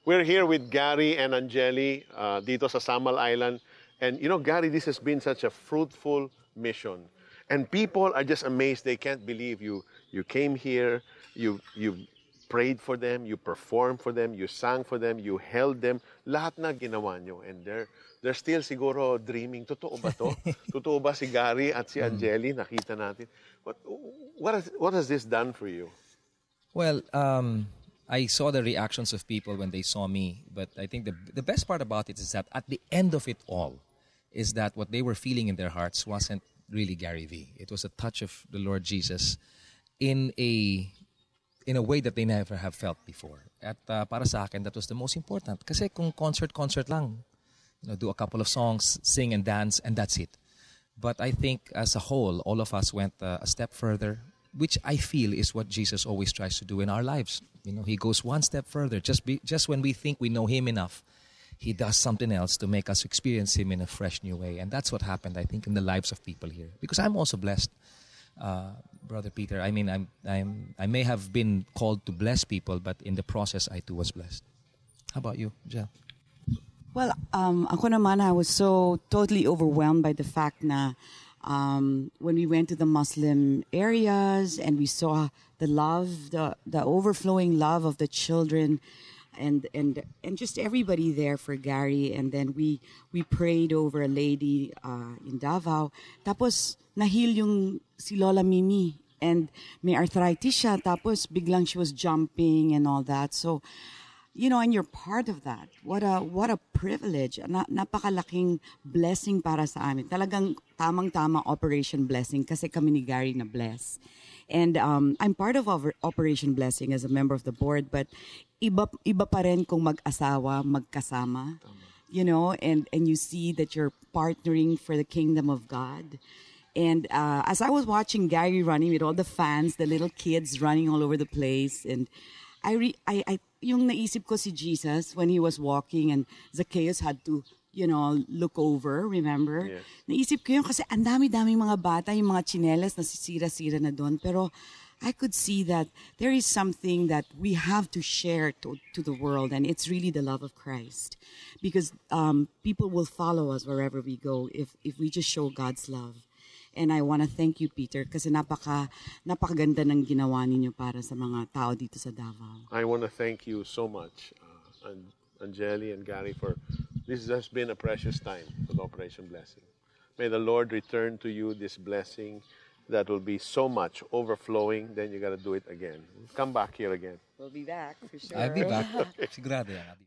We're here with Gary and Angeli dito sa Samal Island. And you know, Gary, this has been such a fruitful mission. And people are just amazed. They can't believe you came here, you prayed for them, you performed for them, you sang for them, you held them. Lahat na ginawa nyo. And they're still siguro dreaming. Totoo ba to? Totoo ba si Gary at si Angeli? Nakita natin. What has this done for you? Well, I saw the reactions of people when they saw me, but I think the best part about it is that at the end of it all, is that what they were feeling in their hearts wasn't really Gary V. It was a touch of the Lord Jesus in a way that they never have felt before. At para sa akin, that was the most important. Kasi kung concert lang, do a couple of songs, sing and dance, and that's it. But I think as a whole, all of us went a step further, which I feel is what Jesus always tries to do in our lives. He goes one step further. Just when we think we know Him enough, He does something else to make us experience Him in a fresh new way. And that's what happened, I think, in the lives of people here. Because I'm also blessed, Brother Peter. I mean, I may have been called to bless people, but in the process, I too was blessed. How about you, Jel? Well, ako naman, I was so totally overwhelmed by the fact na when we went to the Muslim areas and we saw the love, the overflowing love of the children and just everybody there for Gary. And then we prayed over a lady in Davao. Tapos nahil yung si Lola Mimi and may arthritis siya. Tapos biglang she was jumping and all that. So, and you're part of that. What a privilege. Napakalaking blessing para sa amin. Talagang tamang-tama Operation Blessing kasi kami ni Gary na bless. And I'm part of Operation Blessing as a member of the board, but iba pa rin kung mag-asawa, magkasama. And you see that you're partnering for the kingdom of God. And as I was watching Gary running with all the fans, the little kids running all over the place, and yung naisip ko si Jesus when He was walking and Zacchaeus had to, look over, remember? Yes. Naisip ko yun kasi ang dami-daming mga bata, yung mga tsinelas na sisira-sira na doon. Pero I could see that there is something that we have to share to the world, and it's really the love of Christ. Because people will follow us wherever we go if we just show God's love. And I want to thank you, Peter, kasi napakaganda ng ginawa ninyo para sa mga tao dito sa Davao. I want to thank you so much, Angeli and Gary, for this has been a precious time with Operation Blessing. May the Lord return to you this blessing that will be so much overflowing. Then you got to do it again. Come back here again. We'll be back for sure. I'll be back. Sigurado yan.